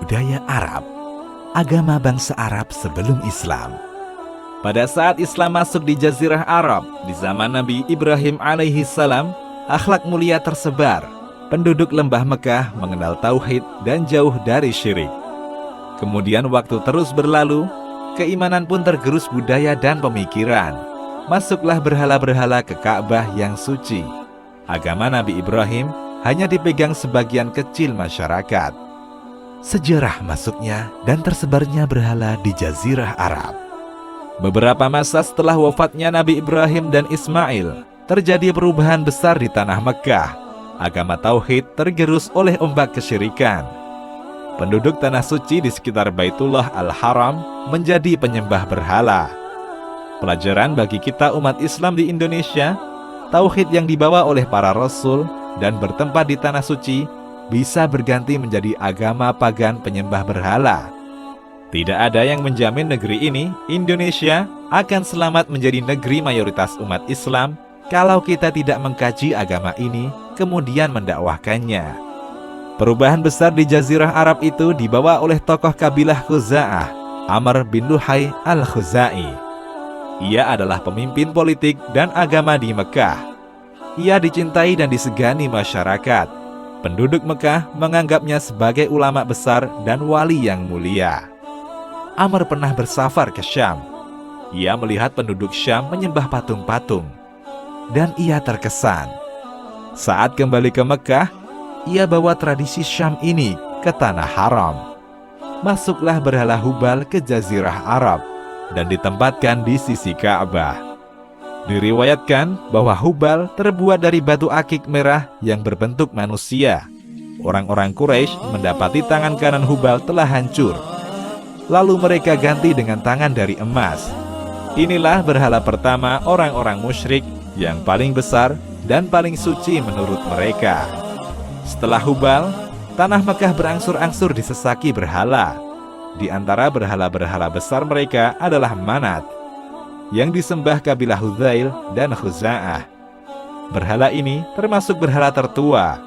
budaya Arab, agama bangsa Arab sebelum Islam. Pada saat Islam masuk di Jazirah Arab, di zaman Nabi Ibrahim alaihi salam, akhlak mulia tersebar. Penduduk lembah Mekah mengenal tauhid dan jauh dari syirik. Kemudian waktu terus berlalu, keimanan pun tergerus budaya dan pemikiran. Masuklah berhala-berhala ke Ka'bah yang suci. Agama Nabi Ibrahim hanya dipegang sebagian kecil masyarakat. Sejarah masuknya dan tersebarnya berhala di Jazirah Arab. Beberapa masa setelah wafatnya Nabi Ibrahim dan Ismail, terjadi perubahan besar di tanah Mekah. Agama tauhid tergerus oleh ombak kesyirikan. Penduduk tanah suci di sekitar Baitullah Al-Haram menjadi penyembah berhala. Pelajaran bagi kita umat Islam di Indonesia, tauhid yang dibawa oleh para rasul dan bertempat di tanah suci bisa berganti menjadi agama pagan penyembah berhala. Tidak ada yang menjamin negeri ini, Indonesia, akan selamat menjadi negeri mayoritas umat Islam kalau kita tidak mengkaji agama ini, kemudian mendakwahkannya. Perubahan besar di Jazirah Arab itu dibawa oleh tokoh kabilah Khuza'ah, Amr bin Luhai al-Khuzai. Ia adalah pemimpin politik dan agama di Mekah. Ia dicintai dan disegani masyarakat. Penduduk Mekah menganggapnya sebagai ulama besar dan wali yang mulia. Amr pernah bersafar ke Syam. Ia melihat penduduk Syam menyembah patung-patung. Dan ia terkesan. Saat kembali ke Mekah, ia bawa tradisi Syam ini ke tanah haram. Masuklah berhala Hubal ke Jazirah Arab dan ditempatkan di sisi Ka'bah. Diriwayatkan bahwa Hubal terbuat dari batu akik merah yang berbentuk manusia. Orang-orang Quraisy mendapati tangan kanan Hubal telah hancur. Lalu mereka ganti dengan tangan dari emas. Inilah berhala pertama orang-orang musyrik yang paling besar dan paling suci menurut mereka. Setelah Hubal, tanah Mekah berangsur-angsur disesaki berhala. Di antara berhala-berhala besar mereka adalah Manat, yang disembah kabilah Hudzail dan Khuza'ah. Berhala ini termasuk berhala tertua.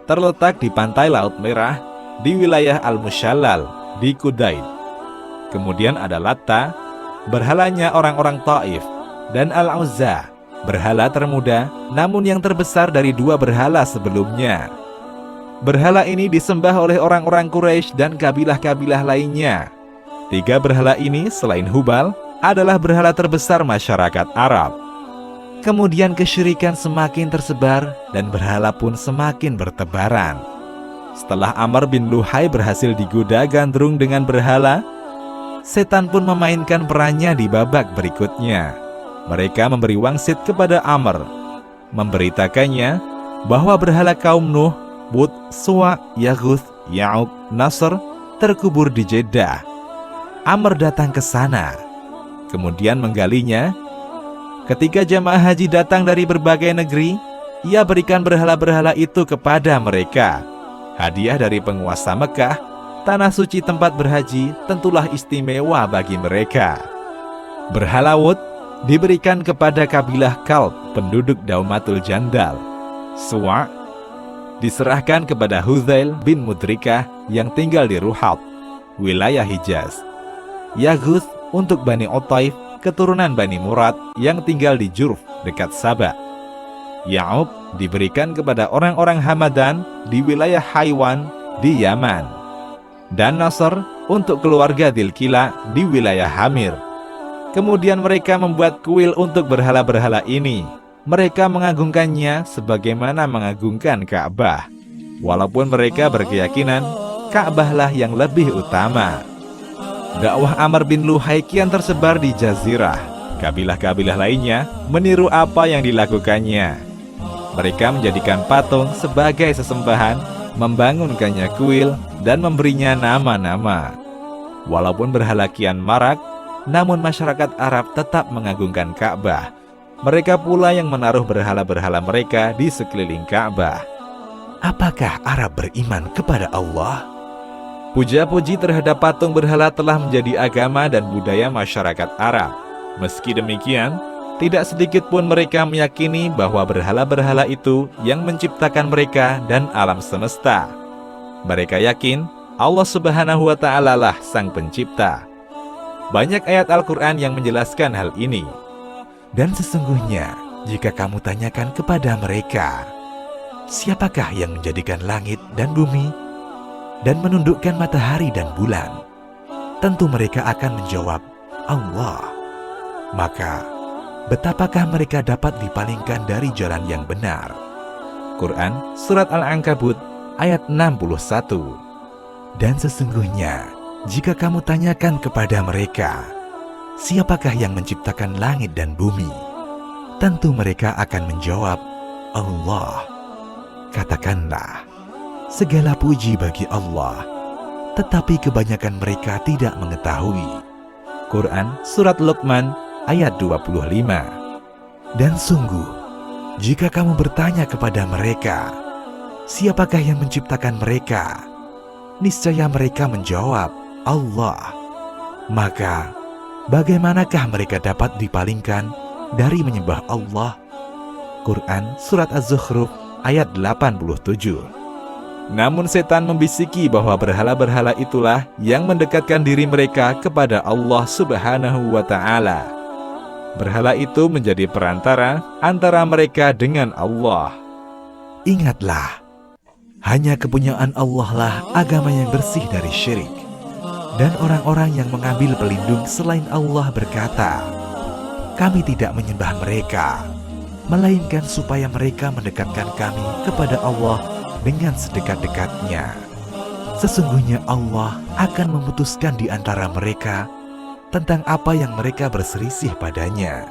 Terletak di pantai Laut Merah, di wilayah Al-Mushallal, di Kudaid. Kemudian ada Latta, berhalanya orang-orang Taif, dan Al-Uzza, berhala termuda namun yang terbesar dari dua berhala sebelumnya. Berhala ini disembah oleh orang-orang Quraisy dan kabilah-kabilah lainnya. Tiga berhala ini selain Hubal adalah berhala terbesar masyarakat Arab. Kemudian kesyirikan semakin tersebar dan berhala pun semakin bertebaran. Setelah Amr bin Luhai berhasil digoda gandrung dengan berhala, setan pun memainkan perannya di babak berikutnya. Mereka memberi wangsit kepada Amr, memberitakannya bahwa berhala kaum Nuh, Wud, Suwa, Yaguth, Ya'uq, Nasr terkubur di Jeddah. Amr datang ke sana, kemudian menggalinya. Ketika jamaah haji datang dari berbagai negeri, ia berikan berhala-berhala itu kepada mereka. Hadiah dari penguasa Mekah, tanah suci tempat berhaji tentulah istimewa bagi mereka. Berhala Wud diberikan kepada kabilah Kalb, penduduk Daumatul Jandal. Suwa diserahkan kepada Hudzail bin Mudrikah yang tinggal di Ruhat, wilayah Hijaz. Yaguth untuk Bani Otaif, keturunan Bani Murad yang tinggal di Jurf, dekat Sabah. Ya'ub diberikan kepada orang-orang Hamadan di wilayah Haiwan di Yaman. Dan Nasr untuk keluarga Dilkila di wilayah Hamir. Kemudian mereka membuat kuil untuk berhala-berhala ini. Mereka mengagungkannya sebagaimana mengagungkan Ka'bah. Walaupun mereka berkeyakinan Ka'bahlah yang lebih utama. Dakwah Amr bin Luhai kian tersebar di Jazirah. Kabilah-kabilah lainnya meniru apa yang dilakukannya. Mereka menjadikan patung sebagai sesembahan, membangunkannya kuil, dan memberinya nama-nama. Walaupun berhala kian marak, namun masyarakat Arab tetap mengagungkan Ka'bah. Mereka pula yang menaruh berhala-berhala mereka di sekeliling Ka'bah. Apakah Arab beriman kepada Allah? Puja-puji terhadap patung berhala telah menjadi agama dan budaya masyarakat Arab. Meski demikian, tidak sedikit pun mereka meyakini bahwa berhala-berhala itu yang menciptakan mereka dan alam semesta. Mereka yakin Allah Subhanahu wa Ta'ala lah Sang Pencipta. Banyak ayat Al-Quran yang menjelaskan hal ini. Dan sesungguhnya, jika kamu tanyakan kepada mereka, siapakah yang menjadikan langit dan bumi dan menundukkan matahari dan bulan? Tentu mereka akan menjawab, Allah. Maka, betapakah mereka dapat dipalingkan dari jalan yang benar? Quran Surat Al-Ankabut ayat 61. Dan sesungguhnya, jika kamu tanyakan kepada mereka, siapakah yang menciptakan langit dan bumi? Tentu mereka akan menjawab, Allah. Katakanlah, segala puji bagi Allah, tetapi kebanyakan mereka tidak mengetahui. Quran Surat Luqman ayat 25. Dan sungguh, jika kamu bertanya kepada mereka, siapakah yang menciptakan mereka? Niscaya mereka menjawab, Allah. Maka, bagaimanakah mereka dapat dipalingkan dari menyembah Allah? Quran Surat Az-Zukhruf ayat 87. Namun setan membisiki bahwa berhala-berhala itulah yang mendekatkan diri mereka kepada Allah Subhanahu wa Ta'ala. Berhala itu menjadi perantara antara mereka dengan Allah. Ingatlah, hanya kepunyaan Allah lah agama yang bersih dari syirik. Dan orang-orang yang mengambil pelindung selain Allah berkata, kami tidak menyembah mereka, melainkan supaya mereka mendekatkan kami kepada Allah dengan sedekat-dekatnya. Sesungguhnya Allah akan memutuskan di antara mereka tentang apa yang mereka berselisih padanya.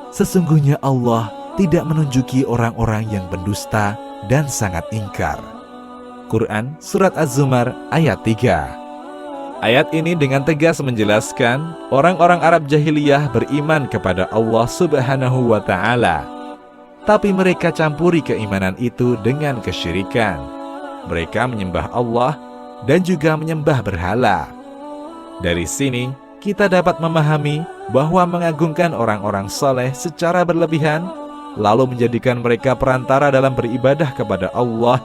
Sesungguhnya Allah tidak menunjuki orang-orang yang pendusta dan sangat ingkar. Quran Surat Az-Zumar ayat 3. Ayat ini dengan tegas menjelaskan orang-orang Arab jahiliyah beriman kepada Allah Subhanahu wa Ta'ala. Tapi mereka campuri keimanan itu dengan kesyirikan. Mereka menyembah Allah dan juga menyembah berhala. Dari sini, kita dapat memahami bahwa mengagungkan orang-orang saleh secara berlebihan, lalu menjadikan mereka perantara dalam beribadah kepada Allah,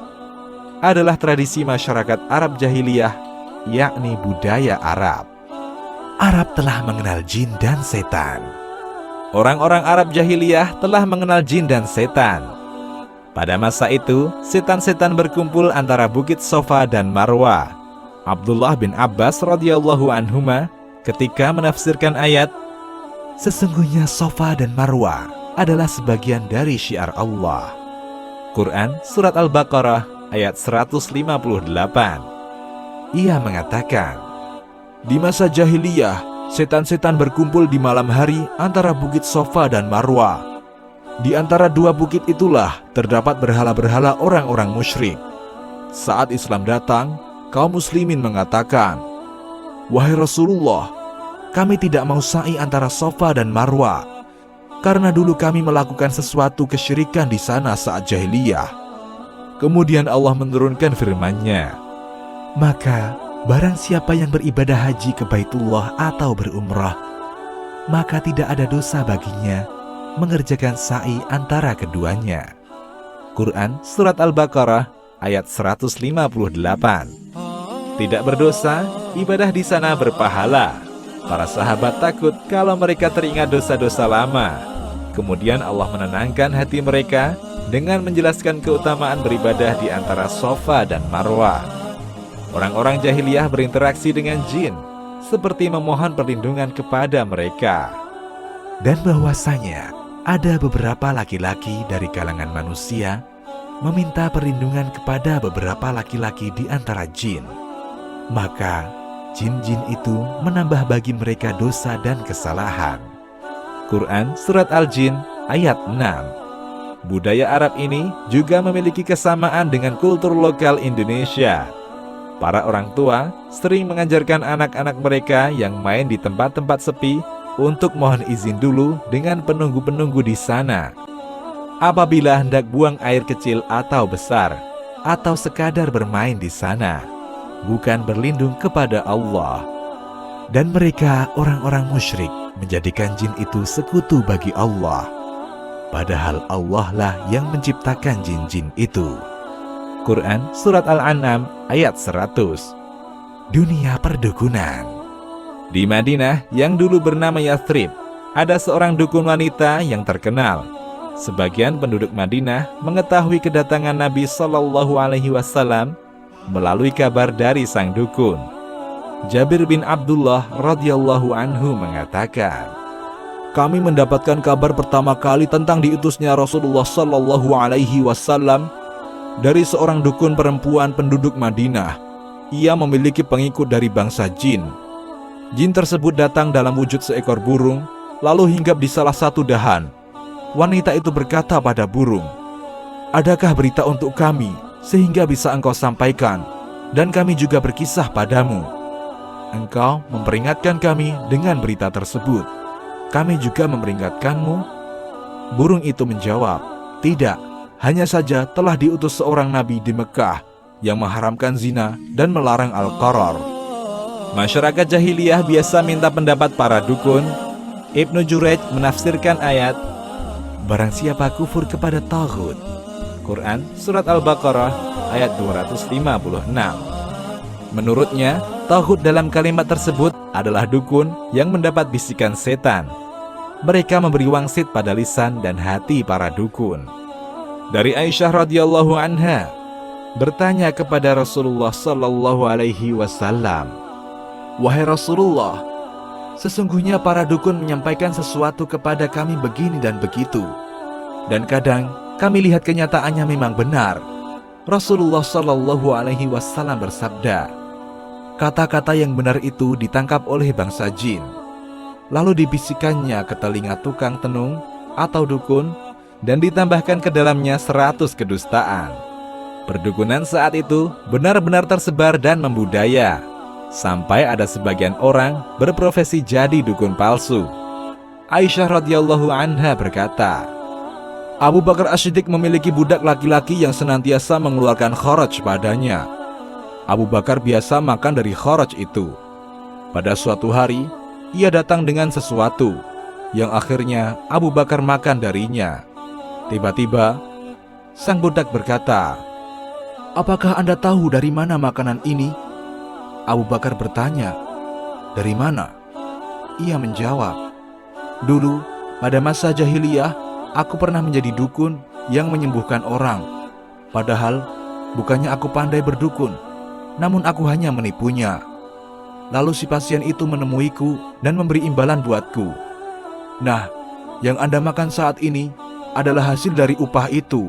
adalah tradisi masyarakat Arab jahiliyah, yakni budaya Arab. Arab telah mengenal jin dan setan. Orang-orang Arab jahiliyah telah mengenal jin dan setan. Pada masa itu, setan-setan berkumpul antara Bukit Sofa dan Marwa. Abdullah bin Abbas radhiyallahu anhuma ketika menafsirkan ayat, sesungguhnya Sofa dan Marwa adalah sebagian dari syiar Allah. Quran Surat Al-Baqarah ayat 158. Ia mengatakan, di masa jahiliyah, setan-setan berkumpul di malam hari antara Bukit Sofa dan Marwa. Di antara dua bukit itulah terdapat berhala-berhala orang-orang musyrik. Saat Islam datang, kaum muslimin mengatakan, wahai Rasulullah, kami tidak mau sa'i antara Sofa dan Marwa, karena dulu kami melakukan sesuatu kesyirikan di sana saat jahiliyah. Kemudian Allah menurunkan firman-Nya, maka barang siapa yang beribadah haji ke Baitullah atau berumrah, maka tidak ada dosa baginya mengerjakan sa'i antara keduanya. Quran Surat Al-Baqarah ayat 158. Tidak berdosa, ibadah di sana berpahala. Para sahabat takut kalau mereka teringat dosa-dosa lama. Kemudian Allah menenangkan hati mereka dengan menjelaskan keutamaan beribadah di antara Sofa dan Marwa. Orang-orang jahiliyah berinteraksi dengan jin, seperti memohon perlindungan kepada mereka. Dan bahwasanya ada beberapa laki-laki dari kalangan manusia meminta perlindungan kepada beberapa laki-laki di antara jin. Maka jin-jin itu menambah bagi mereka dosa dan kesalahan. Quran Surat Al-Jin ayat 6. Budaya Arab ini juga memiliki kesamaan dengan kultur lokal Indonesia. Para orang tua sering mengajarkan anak-anak mereka yang main di tempat-tempat sepi untuk mohon izin dulu dengan penunggu-penunggu di sana. Apabila hendak buang air kecil atau besar, atau sekadar bermain di sana, bukan berlindung kepada Allah. Dan mereka orang-orang musyrik menjadikan jin itu sekutu bagi Allah, padahal Allah lah yang menciptakan jin-jin itu. Quran Surat Al-An'am ayat 100. dunia perdukunan. Di Madinah yang dulu bernama Yathrib, ada seorang dukun wanita yang terkenal. Sebagian penduduk Madinah mengetahui kedatangan Nabi Shallallahu Alaihi Wasallam melalui kabar dari sang dukun. Jabir bin Abdullah radhiyallahu anhu mengatakan, kami mendapatkan kabar pertama kali tentang diutusnya Rasulullah Shallallahu Alaihi Wasallam dari seorang dukun perempuan penduduk Madinah. Ia memiliki pengikut dari bangsa jin. Jin tersebut datang dalam wujud seekor burung, lalu hinggap di salah satu dahan. Wanita itu berkata pada burung, adakah berita untuk kami sehingga bisa engkau sampaikan, dan kami juga berkisah padamu. Engkau memperingatkan kami dengan berita tersebut, kami juga memperingatkanmu. Burung itu menjawab, tidak, hanya saja telah diutus seorang nabi di Mekah yang mengharamkan zina dan melarang al-qarar. Masyarakat jahiliyah biasa minta pendapat para dukun. Ibnu Jurayj menafsirkan ayat, barang siapa kufur kepada taghut, Quran Surat Al-Baqarah ayat 256. Menurutnya, taghut dalam kalimat tersebut adalah dukun yang mendapat bisikan setan. Mereka memberi wangsit pada lisan dan hati para dukun. Dari Aisyah radhiyallahu anha bertanya kepada Rasulullah Sallallahu Alaihi Wasallam, wahai Rasulullah, sesungguhnya para dukun menyampaikan sesuatu kepada kami begini dan begitu, dan kadang kami lihat kenyataannya memang benar. Rasulullah Sallallahu Alaihi Wasallam bersabda, kata-kata yang benar itu ditangkap oleh bangsa jin, lalu dibisikkannya ke telinga tukang tenung atau dukun, dan ditambahkan ke dalamnya 100 kedustaan. Perdukunan saat itu benar-benar tersebar dan membudaya, sampai ada sebagian orang berprofesi jadi dukun palsu. Aisyah radhiyallahu anha berkata, Abu Bakar As-Siddiq memiliki budak laki-laki yang senantiasa mengeluarkan kharaj padanya. Abu Bakar biasa makan dari kharaj itu. Pada suatu hari, ia datang dengan sesuatu yang akhirnya Abu Bakar makan darinya. Tiba-tiba, sang budak berkata, apakah Anda tahu dari mana makanan ini? Abu Bakar bertanya, dari mana? Ia menjawab, dulu pada masa jahiliyah, aku pernah menjadi dukun yang menyembuhkan orang. Padahal bukannya aku pandai berdukun, namun aku hanya menipunya. Lalu si pasien itu menemuiku dan memberi imbalan buatku. Nah, yang Anda makan saat ini adalah hasil dari upah itu.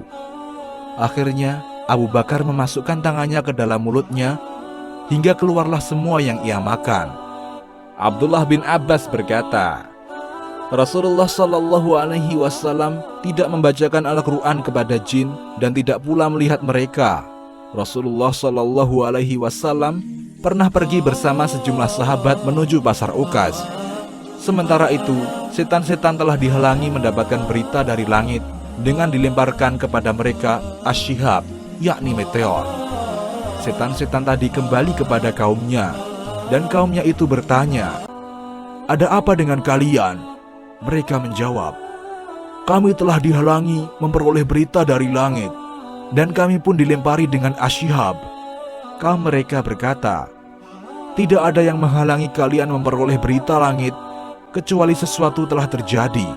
Akhirnya Abu Bakar memasukkan tangannya ke dalam mulutnya hingga keluarlah semua yang ia makan. Abdullah bin Abbas berkata, Rasulullah Shallallahu Alaihi Wasallam tidak membacakan Al-Quran kepada jin dan tidak pula melihat mereka. Rasulullah Shallallahu Alaihi Wasallam pernah pergi bersama sejumlah sahabat menuju pasar Ukaz. Sementara itu, setan-setan telah dihalangi mendapatkan berita dari langit dengan dilemparkan kepada mereka asyihab, yakni meteor. Setan-setan tadi kembali kepada kaumnya, dan kaumnya itu bertanya, ada apa dengan kalian? Mereka menjawab, kami telah dihalangi memperoleh berita dari langit, dan kami pun dilempari dengan asyihab. Kaum mereka berkata, tidak ada yang menghalangi kalian memperoleh berita langit, kecuali sesuatu telah terjadi.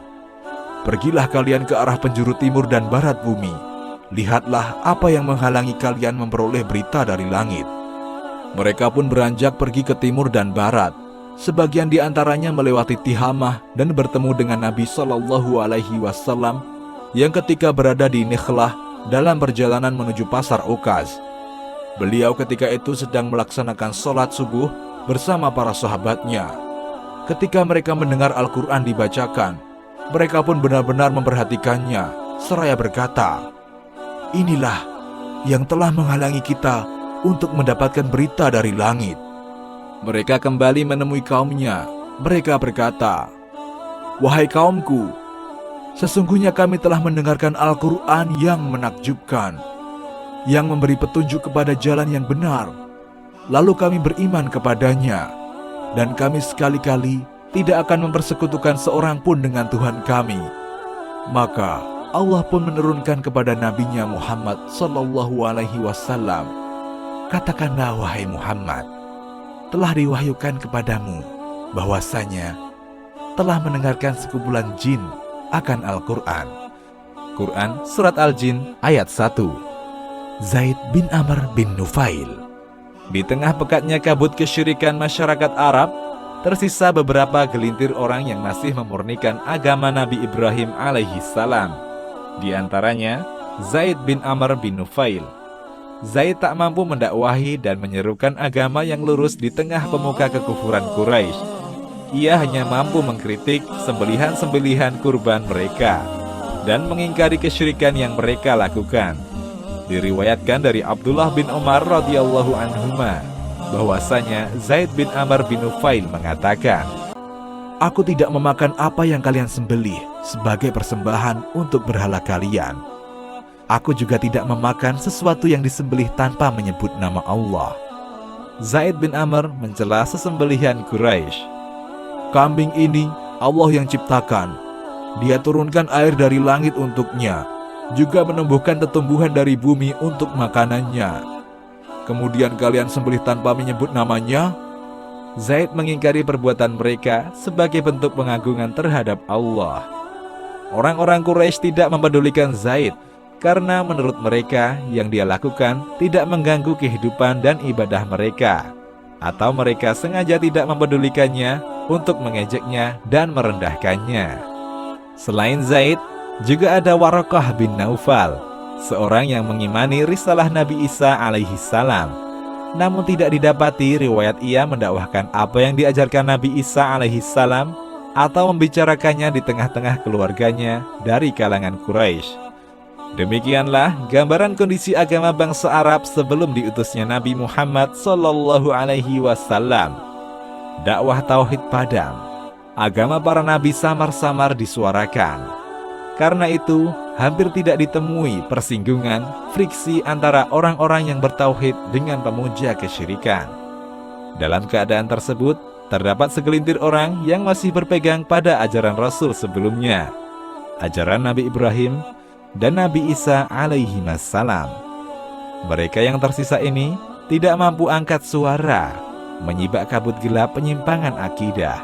Pergilah kalian ke arah penjuru timur dan barat bumi. Lihatlah apa yang menghalangi kalian memperoleh berita dari langit. Mereka pun beranjak pergi ke timur dan barat. Sebagian di antaranya melewati Tihamah dan bertemu dengan Nabi Shallallahu Alaihi Wasallam yang ketika berada di Nikhlah dalam perjalanan menuju pasar Ukaz. Beliau ketika itu sedang melaksanakan sholat subuh bersama para sahabatnya. Ketika mereka mendengar Al-Quran dibacakan, mereka pun benar-benar memperhatikannya, seraya berkata, inilah yang telah menghalangi kita untuk mendapatkan berita dari langit. Mereka kembali menemui kaumnya. Mereka berkata, wahai kaumku, sesungguhnya kami telah mendengarkan Al-Quran yang menakjubkan, yang memberi petunjuk kepada jalan yang benar. Lalu kami beriman kepadanya, dan kami sekali-kali tidak akan mempersekutukan seorang pun dengan Tuhan kami. Maka Allah pun menurunkan kepada nabinya Muhammad Sallallahu Alaihi Wasallam, katakanlah wahai Muhammad, telah diwahyukan kepadamu bahwasanya telah mendengarkan sekumpulan jin akan Al-Quran. Quran Surat Al-Jin ayat 1. Zaid bin Amr bin Nufail. Di tengah pekatnya kabut kesyirikan masyarakat Arab, tersisa beberapa gelintir orang yang masih memurnikan agama Nabi Ibrahim alaihi salam. Di antaranya Zaid bin Amr bin Nufail. Zaid tak mampu mendakwahi dan menyerukan agama yang lurus di tengah pemuka kekufuran Quraisy. Ia hanya mampu mengkritik sembelihan-sembelihan kurban mereka dan mengingkari kesyirikan yang mereka lakukan. Diriwayatkan dari Abdullah bin Umar radhiyallahu anhuma bahwasanya Zaid bin Amr bin Nufail mengatakan, "Aku tidak memakan apa yang kalian sembelih sebagai persembahan untuk berhala kalian. Aku juga tidak memakan sesuatu yang disembelih tanpa menyebut nama Allah." Zaid bin Amr mencela sesembelihan Quraisy. "Kambing ini Allah yang ciptakan. Dia turunkan air dari langit untuknya, juga menumbuhkan tumbuhan dari bumi untuk makanannya. Kemudian kalian sembelih tanpa menyebut namanya?" Zaid mengingkari perbuatan mereka sebagai bentuk pengagungan terhadap Allah. Orang-orang Quraisy tidak mempedulikan Zaid karena menurut mereka yang dia lakukan tidak mengganggu kehidupan dan ibadah mereka, atau mereka sengaja tidak mempedulikannya untuk mengejeknya dan merendahkannya. Selain Zaid, juga ada Waraqah bin Naufal, seorang yang mengimani risalah Nabi Isa alaihi salam. Namun tidak didapati riwayat ia mendakwahkan apa yang diajarkan Nabi Isa alaihi salam atau membicarakannya di tengah-tengah keluarganya dari kalangan Quraisy. Demikianlah gambaran kondisi agama bangsa Arab sebelum diutusnya Nabi Muhammad sallallahu alaihi wasallam. Dakwah tauhid padam, agama para nabi samar-samar disuarakan. Karena itu, hampir tidak ditemui persinggungan, friksi antara orang-orang yang bertauhid dengan pemuja kesyirikan. Dalam keadaan tersebut, terdapat segelintir orang yang masih berpegang pada ajaran Rasul sebelumnya, ajaran Nabi Ibrahim dan Nabi Isa alaihi wassalam. Mereka yang tersisa ini tidak mampu angkat suara, menyibak kabut gelap penyimpangan akidah,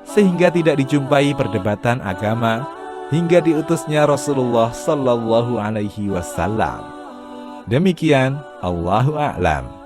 sehingga tidak dijumpai perdebatan agama hingga diutusnya Rasulullah sallallahu alaihi wasallam. Demikian, Allahu a'lam.